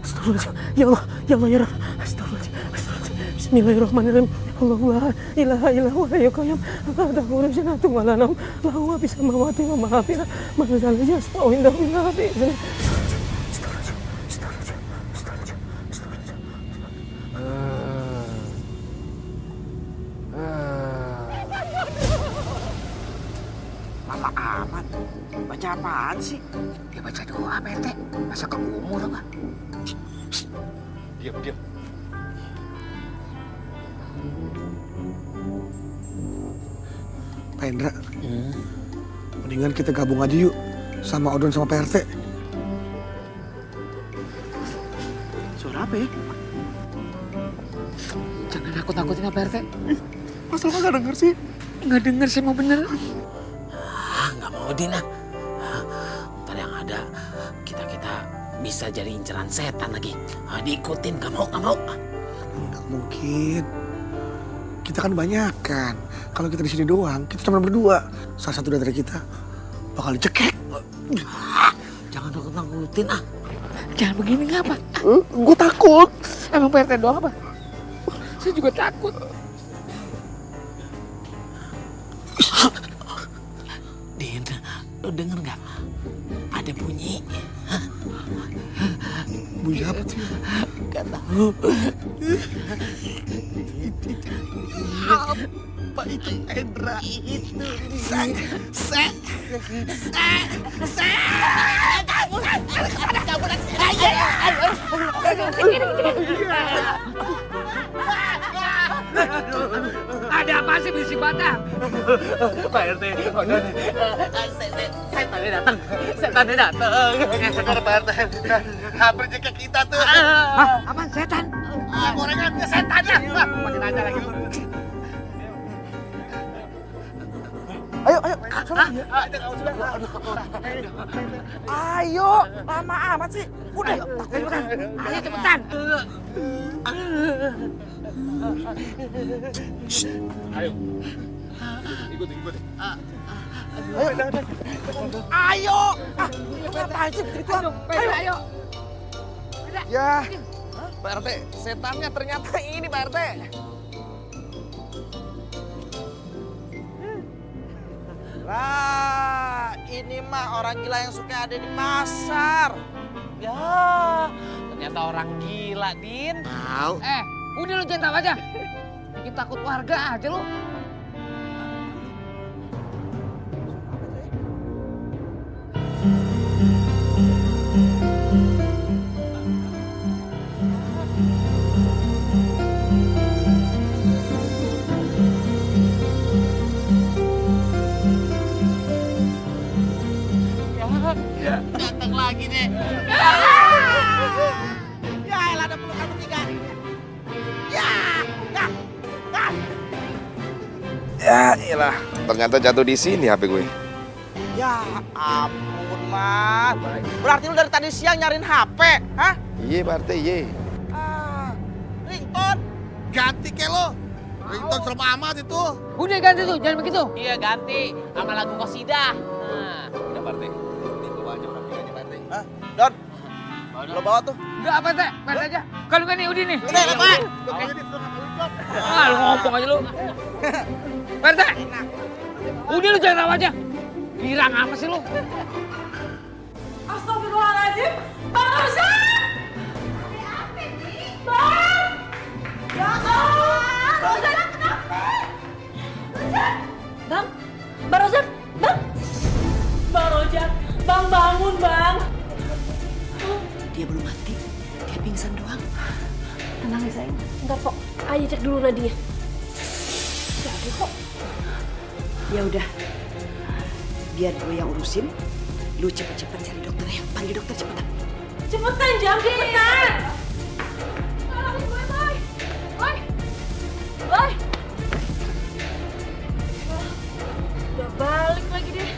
Astagfirullahaladzim. Ya Allah, ya Allah, ya Rabb. Astagfirullahaladzim. Astagfirullahaladzim. Bismillahirrahmanirrahim. Allah ilaha illallah wa yuqayyam. Allah ta'ala janatu malanam. Lahu ma bisa mawati wa mahafira. Mana zalil yastau indah billah. Lama amat. Baca apaan sih? Dia baca doa, Pak RT. Masa ke umur apa? Diam. Pak Indra, mendingan kita gabung aja yuk sama Odon sama Pak RT. Suara apa ya? Jangan nakut-nakutin Pak RT. Masa lo nggak denger sih? Nggak denger sih, mau bener. Nggak mau Dina. Ntar yang ada kita bisa jadi inceran setan lagi. Diikutin, nggak mau. Nggak mungkin. Kita kan banyak kan. Kalau kita di sini doang, kita cuma berdua. Salah satu dari kita bakal dicekek. Jangan nakut-nakutin ah. Jangan begini ngapa? Gue takut. Emang Pak RT doang apa? Saya juga takut. Din, lu denger nggak? Ada bunyi. Bunyi apa sih? Gak tahu. Apa itu Indra? Itu. Ada apa sih berisik batang? Pak RT, setannya datang. Benar Pak RT. Hampir jekek kita tuh. Hah? Apaan setan? Gorengannya setannya. Makin aja lagi. Ayo. Ayo, lama amat sih. Udah, Ayo cepetan. Ayo. Ikut. Ayo. Ngapain sih begitu? Ayo. Ya, Pak RT, setannya ternyata ini Pak RT. Lah, ini mah orang gila yang suka ada di pasar. Ya, ternyata orang gila, Din. Tahu. Udah lu jangan tahu aja. Bikin takut warga aja lu. Datang lagi deh. Ya elah, ada pelukan bertiga. Ya iyalah, ternyata jatuh di sini HP gue. Ya ampun, Mas. Berarti lu dari tadi siang nyariin HP, hah? Iya Pak RT, iya. Ringtone. Ganti ke lo. Ringtone serem amat itu. Udah ganti tuh, jangan begitu. Iya ganti sama lagu Qasidah. Nah, Udah Pak RT. Itu aja orang tiganya Pak RT. Hah? Don, lo bawa tuh. Enggak apa teh, Pak aja. Kalau enggak nih Udin nih. Udah, Pak. Lu ngomong aja lu. Pak RT. Udah lu jangan tahu aja. Girang apa sih lu? Astagfirullahaladzim, Bang Rozak! Bang! Ya Allah! Rozak, kenapa? Rozak! Bang! Bang Rozak! Bang! Bang Rozak! Bang bangun, Bang! Dia belum mati, dia pingsan doang. Tenang ya sayang, ntar kok. Ayo cek dulu Nadia. Gak ada kok. Ya udah, biar gue yang urusin. Lu cepet-cepet cari dokter ya. Panggil dokter cepetan. Cepetan, Jam, cepetan. Tolongin gue, Boy. Boy. Boy. Udah balik lagi deh.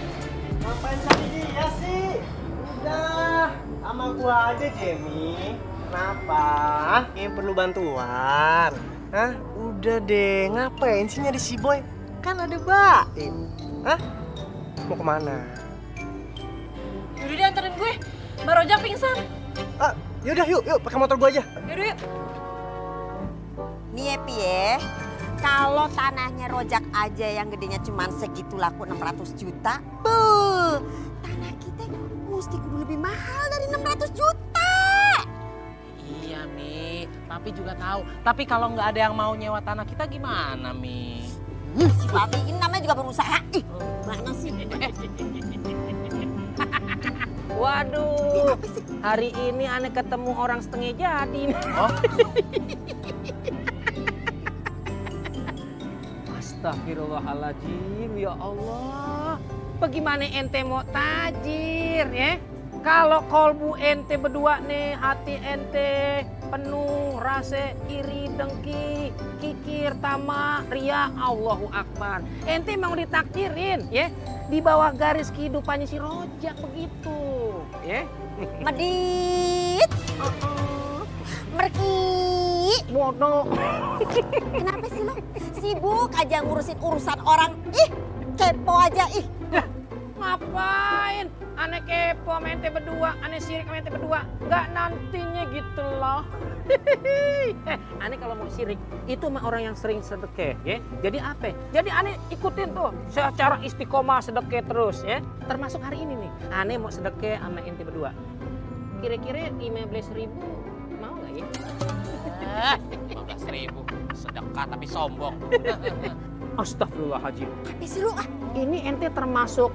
Ngapain cari dia sih? Udah, sama gua aja, Jamie. Kenapa? Yang perlu bantuan? Hah? Udah deh, ngapain sih nyari si Boy? Kan ada Baim. Hah? Mau kemana? Yaudah deh, anterin gue. Mbak Rojak pingsan. Ah, yaudah yuk pakai motor gua aja. Yaudah yuk. Nih ya, Pi ya. Kalau tanahnya Rojak aja yang gedenya cuma segitu laku 600 juta. Tanah kita mesti kudu lebih mahal dari 600 juta. Iya, Mi. Papi juga tahu. Tapi kalau nggak ada yang mau nyewa tanah kita gimana, Mi? Si Papi ini namanya juga berusaha. Ih, mana sih? Waduh, hari ini aneh ketemu orang setengah jadi nih. Oh? Astagfirullahaladzim, ya Allah. Bagaimana ente mau tajir ya? Kalau kolbu ente berdua nih, hati ente penuh rasa iri, dengki, kikir, tamak, ria, Allahu Akbar. Ente mau ditakdirin ya? Di bawah garis kehidupannya si Rojak begitu ya? Medit. Merki. Bodoh. Kenapa sih lo? Sibuk aja ngurusin urusan orang. Ih, kepo aja ih. Ngapain? Aneh kepo sama ente berdua, aneh sirik sama ente berdua. Nggak nantinya gitu loh. Aneh kalau mau sirik, itu mah orang yang sering sedekah ya. Jadi apa? Jadi aneh ikutin tuh secara istiqomah sedekah terus ya. Termasuk hari ini nih, aneh mau sedekah sama ente berdua. Kira-kira 15.000 mau nggak ya? 15.000 sedekah tapi sombong. Astagfirullahaladzim. Apa sih lu? Ini ente termasuk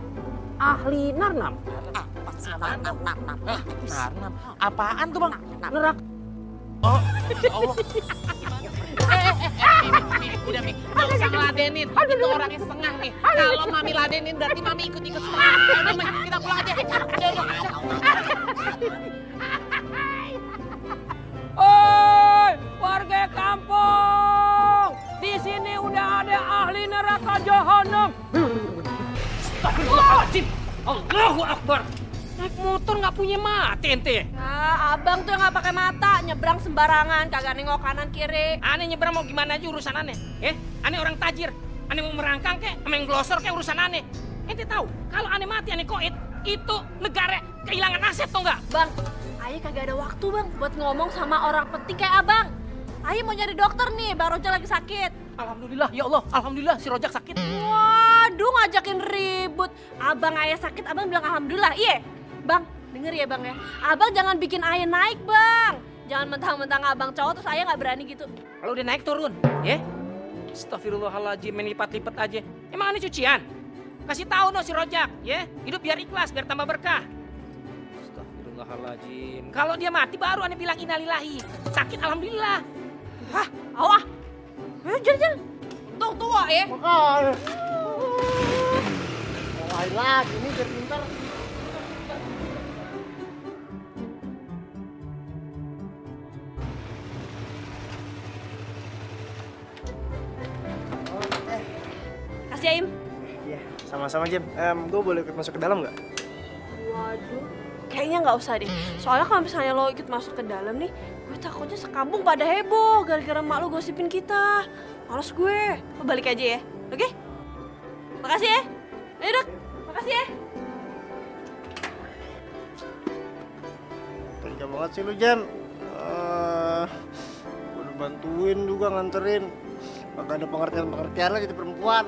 ahli narnam. Apa sih narnam? Narnam? Apaan tuh bang? Neraka. Oh, ya Allah. Udah Mi, nggak usah ngeladenin. Itu orangnya setengah nih. Kalau Mami ladenin berarti Mami ikut-ikut setengah. Udah Mi, kita pulang aja. Oi, warga kampung. Di sini udah ada ahli neraka jahanam. Astagfirullahaladzim. Allahu Akbar. Naik motor nggak punya mata ente. Nah, abang tuh yang nggak pakai mata, nyebrang sembarangan, kagak nengok kanan kiri. Aneh nyebrang mau gimana aja urusan aneh. Aneh orang tajir. Aneh mau merangkang kek, sama yang glosor kek urusan aneh. Ente tahu, kalau aneh mati aneh koit, itu negara kehilangan aset tuh nggak? Bang, ayah kagak ada waktu bang buat ngomong sama orang penting kayak abang. Ayah mau nyari dokter nih, Bang Rojak lagi sakit. Alhamdulillah, ya Allah, alhamdulillah si Rojak sakit. Waduh, ngajakin ribut. Abang ayah sakit, abang bilang alhamdulillah. Iya, bang, denger ya bang ya. Abang jangan bikin ayah naik bang. Jangan mentang-mentang abang cowok terus ayah nggak berani gitu. Kalau udah naik turun, ya? Astagfirullahaladzim, main lipat-lipat aja. Emang ini cucian? Kasih tahu no si Rojak, ya? Hidup biar ikhlas, biar tambah berkah. Astagfirullahaladzim. Kalau dia mati baru aneh bilang innalillahi. Sakit alhamdulillah. Hah, awah. Jalan-jalan. Tuh tua ya. Makanya. Mulai lagi nih biar pintar. Kasih Aim. Iya, sama-sama Jam. Gue boleh ikut masuk ke dalam nggak? Waduh, kayaknya nggak usah deh. Soalnya kalau misalnya lo ikut masuk ke dalam nih, gue takutnya sekampung pada heboh gara-gara mak lo gosipin kita. Males gue. Lo balik aja ya, oke? Makasih ya. Ayo Dok, makasih ya. Tega banget sih lu Jam. Udah bantuin juga nganterin. Gak ada pengertian-pengertian lah jadi perempuan.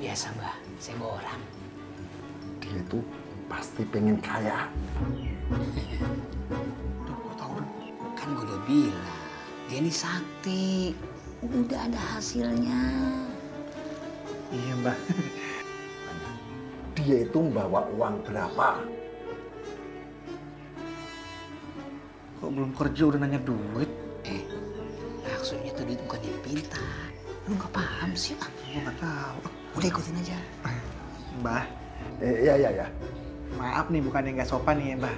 Biasa mbah, saya bawa orang. Dia tuh pasti pengen kaya. Kan gue udah bilang, dia ini sakti. Udah ada hasilnya. Iya mbak. Dia itu membawa uang berapa? Kok belum kerja udah nanya duit? Maksudnya tuh duit bukan yang pintar. Lu gak paham sih? Gue gak tahu. Udah ikutin aja. Mbah, Iya. Maaf nih, bukannya nggak sopan nih ya, Mbah.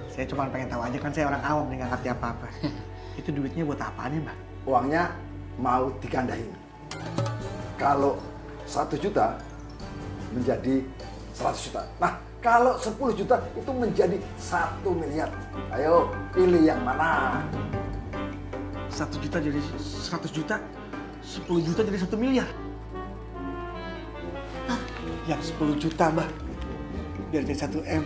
Saya cuma pengen tahu aja, kan saya orang awam nih, nggak ngerti apa-apa. Itu duitnya buat apaan ya, Mbah? Uangnya mau digandain. Kalau 1 juta menjadi 100 juta. Nah, kalau 10 juta itu menjadi 1 miliar. Ayo, pilih yang mana? 1 juta jadi 100 juta, 10 juta jadi 1 miliar. Yang 10 juta, Mbah. Biar jadi 1 M.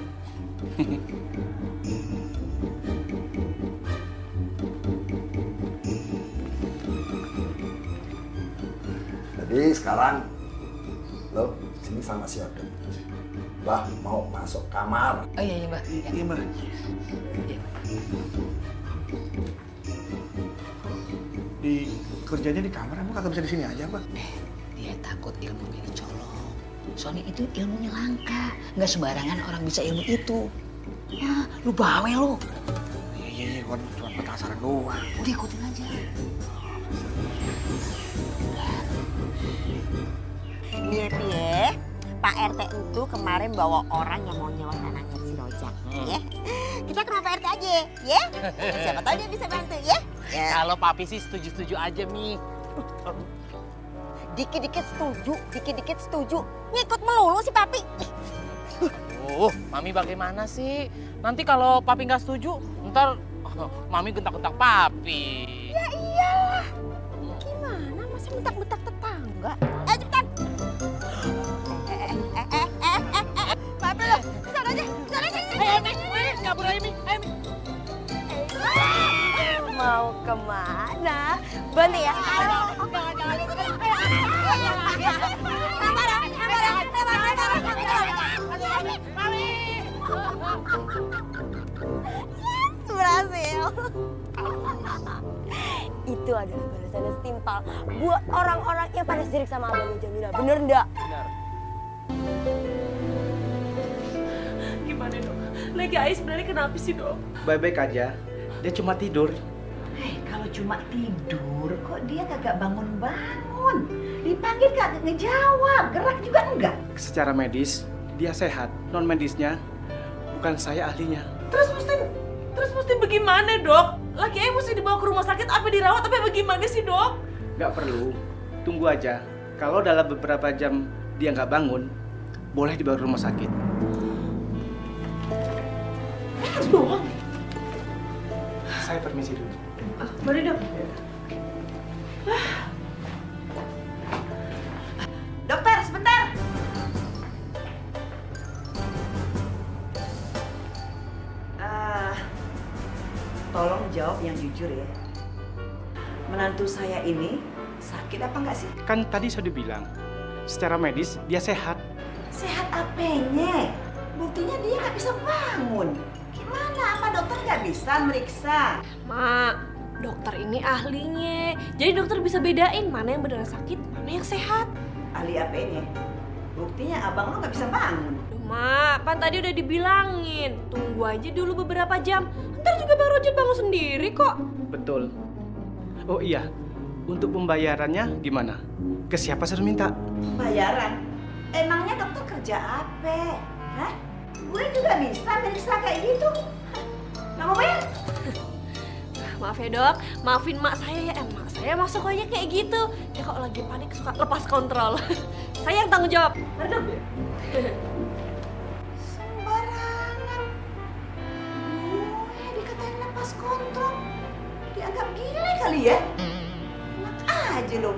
Jadi sekarang lo sini sama si Odin. Mbah mau masuk kamar. Oh iya, Mbak. Iya, Mbah. Di kerjanya di kamar, emang kagak bisa di sini aja, Mbah? Dia takut ilmunya dicolong. Soalnya itu ilmunya langka. Nggak sembarangan orang bisa ilmu itu. Ya, lu bawel lu. Iya, gua cuma penasaran doang. Udah ikutin aja. Nih Pie, Pak RT itu kemarin bawa orang yang mau nyewa tanahnya si Rojak, ya. Kita ke rumah Pak RT aja, ya. Siapa tahu dia bisa bantu, ya. Kalau Papi sih setuju-setuju aja, Mi. Dikit-dikit setuju. Ngikut melulu si Papi. Mami bagaimana sih? Nanti kalau Papi nggak setuju, ntar Mami gentak-gentak Papi. Ya iyalah. Gimana masa bentak-bentak tetangga? Cepetan. Papi lo, sana aja. Ayo, Mi. Kabur aja, Mi. Ayo, Mi. Mau kemana? Bantu ya. Berhasil. Itu adalah balasan yang setimpal buat orang-orang yang pada sirik sama Abang Jamila. Bener ndak? Benar. Gimana dok? Lagi Ais sebenarnya kenapa sih dok? Baik-baik aja. Dia cuma tidur. Kalau cuma tidur, kok dia kagak bangun-bangun? Dipanggil kagak ngejawab, gerak juga enggak. Secara medis, dia sehat. Non medisnya, bukan saya ahlinya. Terus mesti bagaimana dok? Laki Ais mesti dibawa ke rumah sakit, apa dirawat, apa bagaimana sih dok? Nggak perlu, tunggu aja. Kalau dalam beberapa jam dia nggak bangun, boleh dibawa ke rumah sakit. Itu doang. Saya permisi dulu. Mari dok. Dokter, sebentar. Tolong jawab yang jujur ya. Menantu saya ini sakit apa enggak sih? Kan tadi sudah bilang, secara medis dia sehat. Sehat apanya? Buktinya dia nggak bisa bangun. Gimana? Apa dokter nggak bisa meriksa? Mak, dokter ini ahlinya. Jadi dokter bisa bedain mana yang beneran sakit, mana yang sehat. Ahli apanya? Buktinya abang lo nggak bisa bangun. Mak, kan tadi udah dibilangin. Tunggu aja dulu beberapa jam. Ntar juga Bang Roger bangun sendiri kok. Betul. Oh iya, untuk pembayarannya gimana? Ke siapa suruh minta? Bayaran? Emangnya dokter kerja apa? Hah? Gue juga bisa meriksa kayak gitu. Nggak mau bayar? Maaf ya dok, maafin mak saya ya. Mak saya masuk aja kayak gitu. Ya kalau lagi panik suka lepas kontrol. Saya yang tanggung jawab. Mari dok. Sembarangan. Gue dikatain lepas kontrol. Dianggap gila kali ya? Enak aja lo.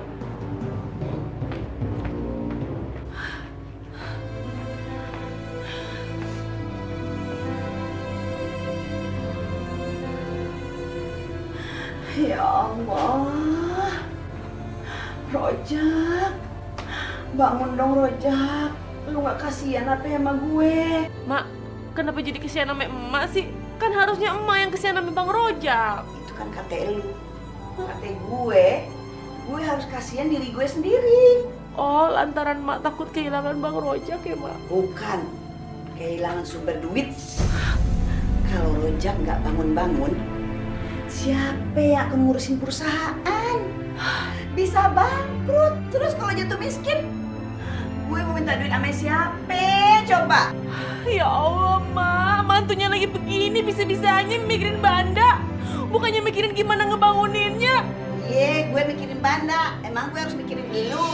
Ya Allah, Rojak, bangun dong Rojak. Lu nggak kasihan apa sama gue? Mak, kenapa jadi kesian sama emak sih? Kan harusnya emak yang kesian sama Bang Rojak. Itu kan kata lu, kata gue harus kasihan diri gue sendiri. Oh, lantaran mak takut kehilangan Bang Rojak ya mak? Bukan, kehilangan sumber duit. Kalau Rojak nggak bangun-bangun, siapa yang akan ngurusin perusahaan? Bisa bangkrut. Terus kalau jatuh miskin, gue mau minta duit sama siapa? coba? Ya Allah, Ma. Mantunya lagi begini bisa-bisanya mikirin Banda. Bukannya mikirin gimana ngebanguninnya. Iya, gue mikirin Banda. Emang gue harus mikirin lu.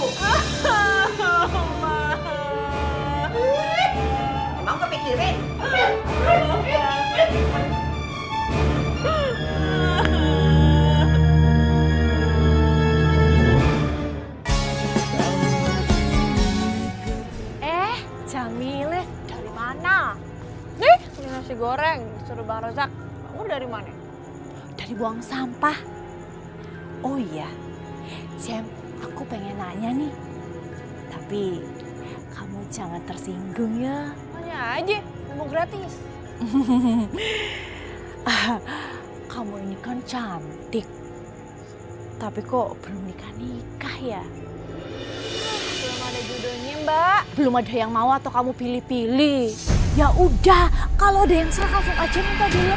Emang gue pikirin? Jamile, dari mana? Nih, ini nasi goreng, disuruh Bang Rozak. Kamu dari mana? Dari buang sampah. Oh iya, Jem, aku pengen nanya nih. Tapi kamu jangan tersinggung ya. Tanya aja, mau gratis. Kamu ini kan cantik. Tapi kok belum nikah-nikah ya? Belum ada jodohnya, Mbak. Belum ada yang mau atau kamu pilih-pilih? Ya udah, kalau ada yang salah langsung aja minta dulu.